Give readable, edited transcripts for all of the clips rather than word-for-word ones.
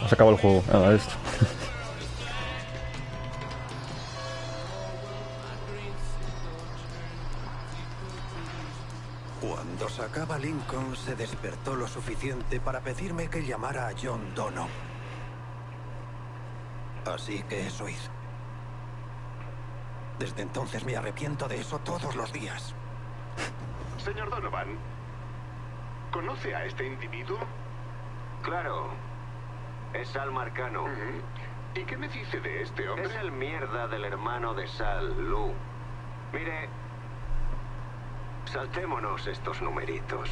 Has acabado el juego. Ah, esto. Cuando sacaba Lincoln, se despertó lo suficiente para pedirme que llamara a John Dono. Así que eso hice. Desde entonces me arrepiento de eso todos los días. Señor Donovan, ¿conoce a este individuo? Claro. Es Sal Marcano. ¿Y qué me dice de este hombre? Es el mierda del hermano de Sal, Lou. Mire, saltémonos estos numeritos.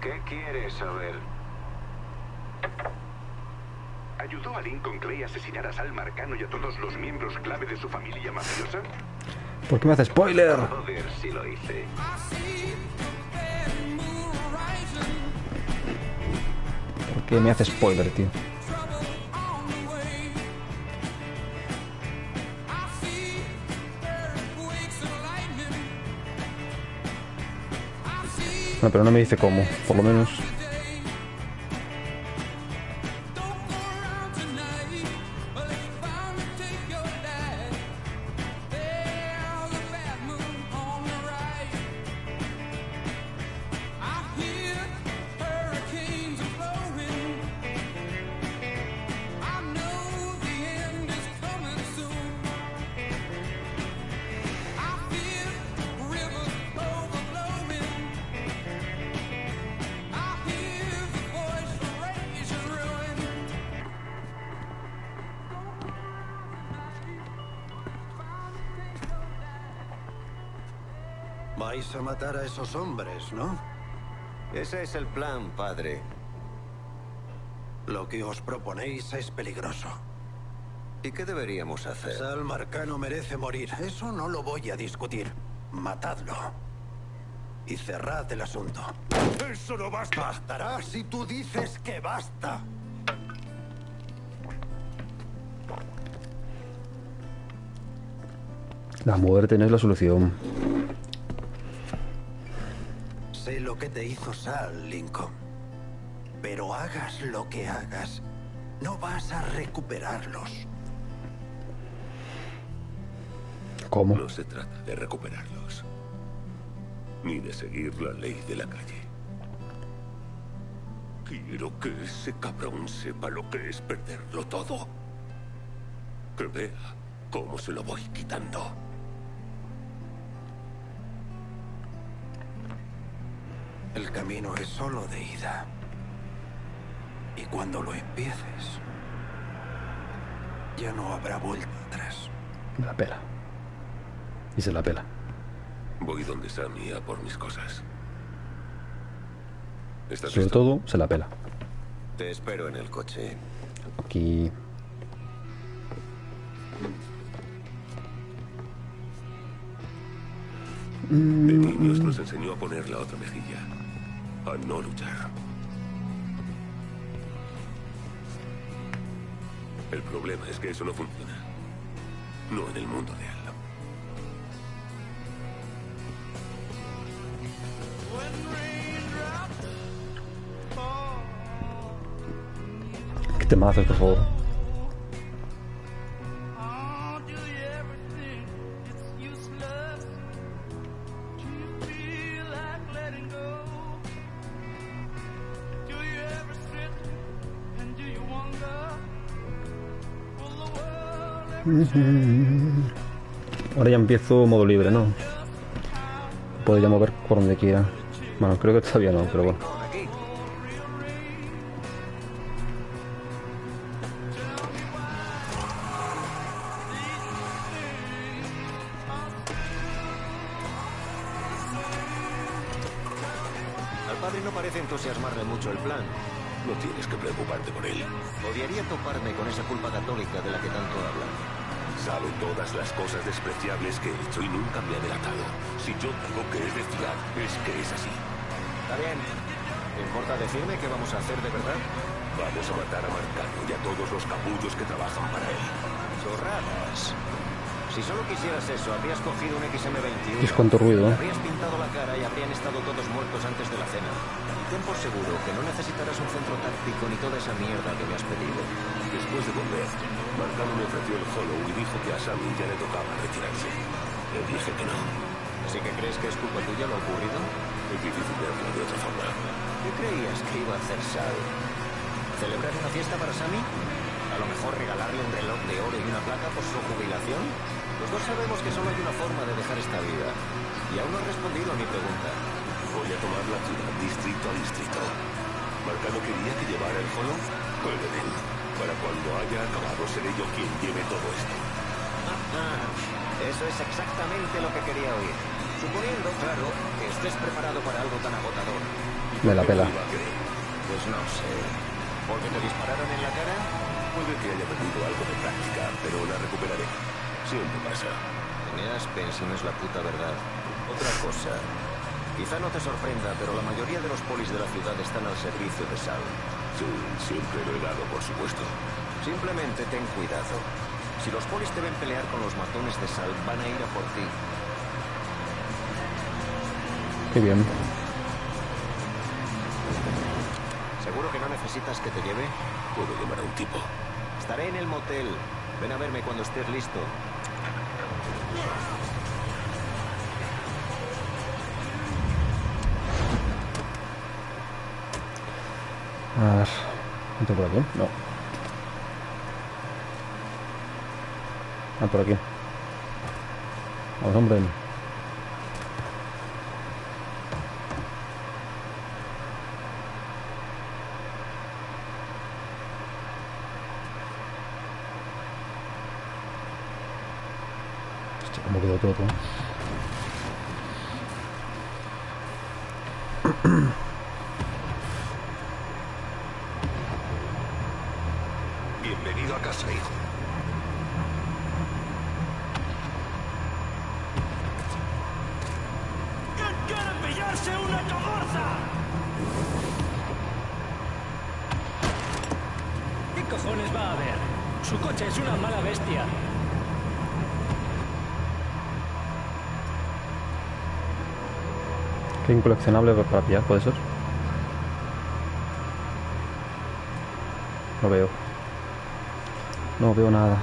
¿Qué quiere saber? ¿Ayudó a Lincoln Clay a asesinar a Sal Marcano y a todos los miembros clave de su familia mafiosa? ¿Por qué me hace spoiler? Joder, si lo hice. ¿Por qué me hace spoiler, tío? No, pero no me dice cómo, por lo menos. Vais a matar a esos hombres, ¿no? Ese es el plan, padre. Lo que os proponéis es peligroso. ¿Y qué deberíamos hacer? Sal Marcano merece morir. Eso no lo voy a discutir. Matadlo. Y cerrad el asunto. ¡Eso no basta! Bastará si tú dices que basta. La muerte no es la solución. Sé lo que te hizo Sal, Lincoln. Pero hagas lo que hagas, no vas a recuperarlos. ¿Cómo? No se trata de recuperarlos, ni de seguir la ley de la calle. Quiero que ese cabrón sepa lo que es perderlo todo. Que vea cómo se lo voy quitando. El camino es solo de ida. Y cuando lo empieces, ya no habrá vuelta atrás. Me la pela. Y se la pela. Voy donde Sammy a por mis cosas. ¿Estás Sobre listo? todo, se la pela. Te espero en el coche. Aquí. De niños nos enseñó a poner la otra mejilla. A no luchar. El problema es que eso no funciona. No en el mundo de Al. ¿Qué te haces, por favor? Ahora ya empiezo modo libre, ¿no? Puedo ya mover por donde quiera. Bueno, creo que todavía no, pero bueno. Aquí. Al padre no parece entusiasmarle mucho el plan. No tienes que preocuparte por él. Odiaría toparme con esa culpa católica de la que tanto hablan. Sabe todas las cosas despreciables que he hecho y nunca me ha delatado. Si yo digo que es de fiar, es que es así. Está bien. ¿Te importa decirme qué vamos a hacer de verdad? Vamos a matar a Marcano y a todos los capullos que trabajan para él. Chorradas. Si solo quisieras eso, habrías cogido un XM21. Es cuánto ruido, le habrías pintado la cara y habrían estado todos muertos antes de la cena. Ten por seguro que no necesitarás un centro táctico ni toda esa mierda que me has pedido. Después de volver, Marcano me ofreció el Hollow y dijo que a Sammy ya le tocaba retirarse. Le dije que no. ¿Sí que crees que es culpa tuya lo ocurrido? Es difícil verlo de otra forma. ¿Qué creías que iba a hacer Sal? ¿Celebrar una fiesta para Sammy? ¿A lo mejor regalarle un reloj de oro y una placa por su jubilación? Los dos sabemos que solo hay una forma de dejar esta vida. Y aún no has respondido a mi pregunta. Voy a tomar la ciudad distrito a distrito. Marcano quería que llevara el Hollow. Pues bien, para cuando haya acabado seré yo quien lleve todo esto. Eso es exactamente lo que quería oír. Suponiendo, claro, que estés preparado para algo tan agotador. Me la pela. Pues no sé. ¿Porque te dispararon en la cara? Puede que haya perdido algo de práctica, pero la recuperaré. Siempre pasa. Eneas Pensi no es la puta verdad. Otra cosa. Quizá no te sorprenda, pero la mayoría de los polis de la ciudad están al servicio de Sal. Sí, siempre lo he dado, por supuesto. Simplemente ten cuidado. Si los polis te ven pelear con los matones de Sal, van a ir a por ti. Qué bien. ¿Seguro que no necesitas que te lleve? Puedo llamar a un tipo. Estaré en el motel. Ven a verme cuando estés listo. A ver. ¿Entro por aquí? No. Ah, por aquí. Vamos, hombre. Hostia, cómo quedó todo. Bienvenido a casa, hijo. ¿Qué cojones va a haber? Su coche es una mala bestia. ¿Qué incoleccionable para pillar puede ser? No veo. No veo nada.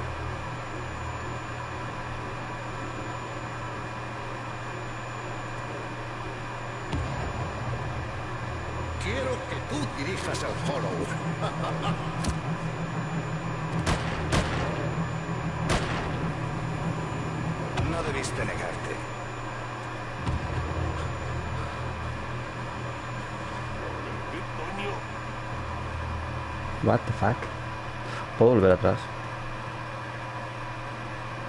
Quiero que tú dirijas el Hollow. No debiste negarte. What the fuck? ¿Puedo volver atrás?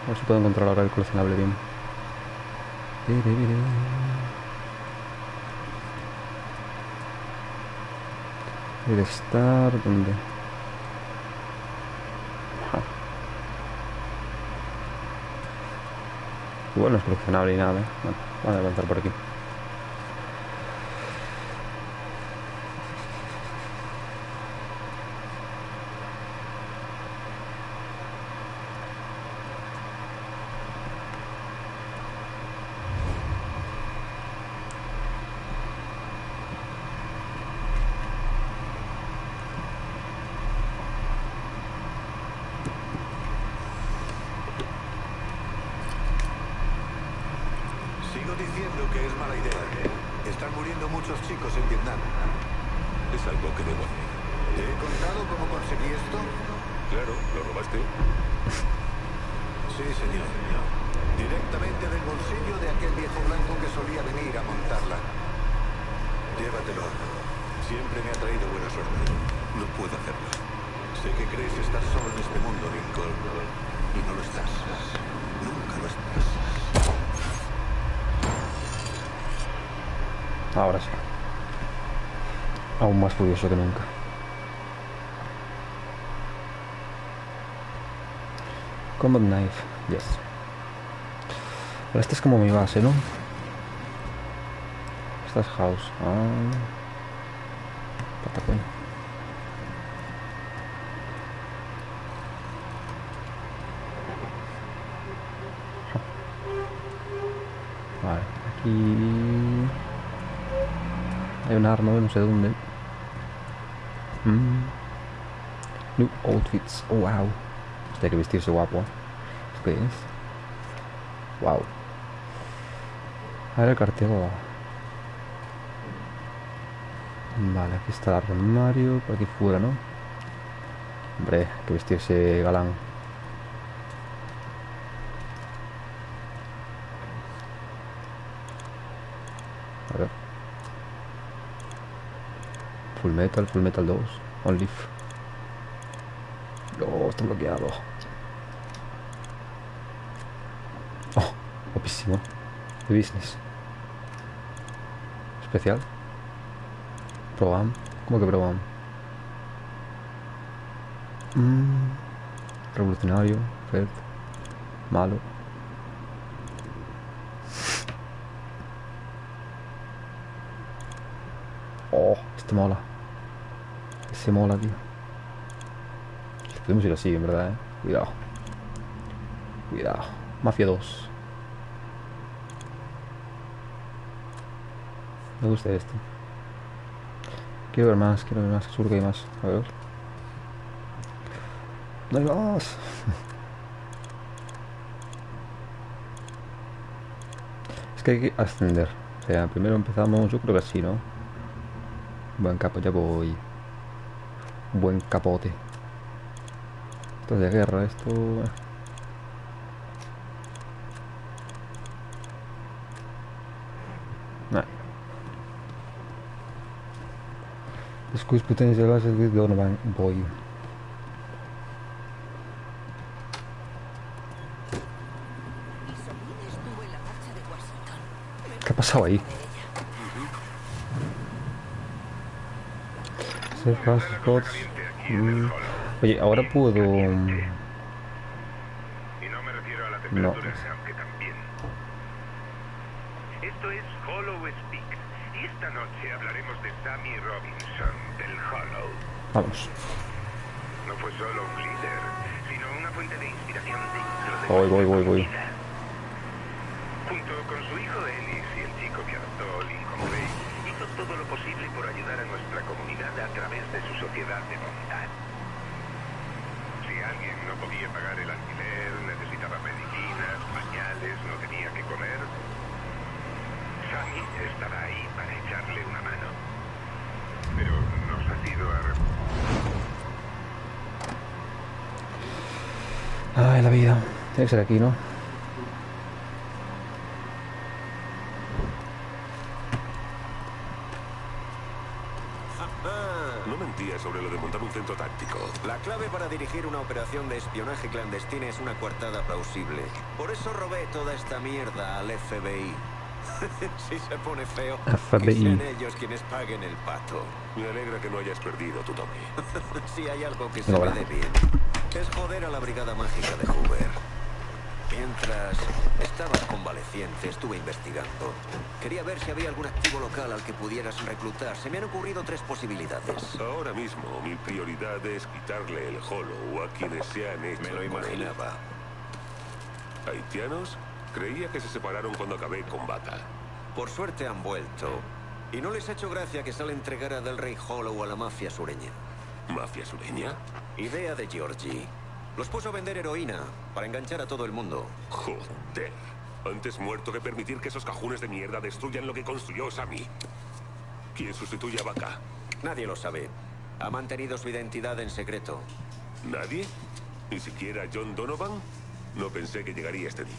A ver si puedo encontrar ahora el coleccionable bien. Debe estar... ¿dónde? Ajá. Igual no es coleccionable ni nada, ¿eh? Bueno, vamos a avanzar por aquí. Sigo diciendo que es mala idea. Están muriendo muchos chicos en Vietnam. Es algo que debo hacer. ¿Te he contado cómo conseguí esto? Claro, ¿lo robaste? Sí, señor. Directamente del bolsillo de aquel viejo blanco que solía venir a montarla. Llévatelo. Siempre me ha traído buena suerte. No puedo hacerlo. Sé que crees estar solo en este mundo, Lincoln. Y no lo estás. Nunca lo estás. Ahora sí. Aún más furioso que nunca. Combat Knife, yes. Pero esta es como mi base, ¿no? Esta es House. Ah. Patacón. Y... hay un arma, no sé dónde. New outfits. Oh, wow. Este hay que vestirse guapo. ¿Esto qué es? Wow. A ver el cartel. Vale, aquí está el armario. Por aquí fuera, ¿no? Hombre, hay que vestirse galán. A ver. Full Metal 2. On Leaf. No, está bloqueado. Oh, guapísimo. De business. Especial. Pro-Am. ¿Cómo que Pro-Am? Revolucionario. Red. Malo. Oh, este mola. Ese mola, tío. Podemos ir así, en verdad, Cuidado. Cuidado. Mafia 2. Me gusta este. Quiero ver más, seguro que hay más. A ver. No hay más. Es que hay que ascender. O sea, primero empezamos, yo creo que así, ¿no? Buen capo, ya voy. Buen capote. Esto es de guerra, esto... Nah. Squeeze potential assets with Donovan Boy. ¿Qué ha pasado ahí? Oye, ahora puedo... Y no me refiero a la temperatura, aunque también. Esto es Hollow Speak. Y esta noche hablaremos de Sammy Robinson, del Hollow. Vamos. No fue solo un líder, sino una fuente de inspiración dentro de Voy. Junto con su hijo Ellis y el chico que adoptó Lincoln Clay, hizo todo lo posible por ayudar a nuestra comunidad a través de su sociedad de bondad. Si alguien no podía pagar el alquiler, necesitaba medicinas, pañales, no tenía que comer, Sammy estaba ahí para echarle una mano. Pero nos ha sido a... Ay, la vida. Tiene que ser aquí, ¿no? No mentía sobre lo de montar un centro táctico. La clave para dirigir una operación de espionaje clandestina es una coartada plausible. Por eso robé toda esta mierda al FBI. Si se pone feo, FBI. que sean ellos quienes paguen el pato. Me alegra que no hayas perdido tu toque. Si hay algo que se No, me ¿verdad? dé bien, es joder a la brigada mágica de Hoover. Mientras estabas convaleciente, estuve investigando. Quería ver si había algún activo local al que pudieras reclutar. Se me han ocurrido 3 posibilidades. Ahora mismo, mi prioridad es quitarle el Hollow a quienes se han hecho. Me lo con él. imaginaba. ¿Haitianos? Creía que se separaron cuando acabé con Bata. Por suerte han vuelto. Y no les ha hecho gracia que Sal entregara del Rey Hollow a la mafia sureña. ¿Mafia sureña? Idea de Georgie. Los puso a vender heroína para enganchar a todo el mundo. Joder. Antes muerto que permitir que esos cajones de mierda destruyan lo que construyó Sammy. ¿Quién sustituye a Baka? Nadie lo sabe. Ha mantenido su identidad en secreto. ¿Nadie? ¿Ni siquiera John Donovan? No pensé que llegaría este día.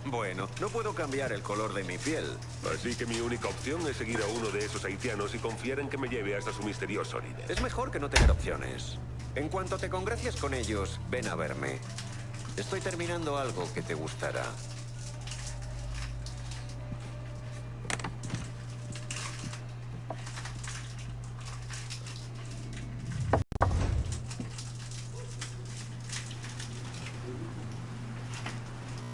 Bueno, no puedo cambiar el color de mi piel. Así que mi única opción es seguir a uno de esos haitianos y confiar en que me lleve hasta su misterioso líder. Es mejor que no tener opciones. En cuanto te congracies con ellos, ven a verme. Estoy terminando algo que te gustará.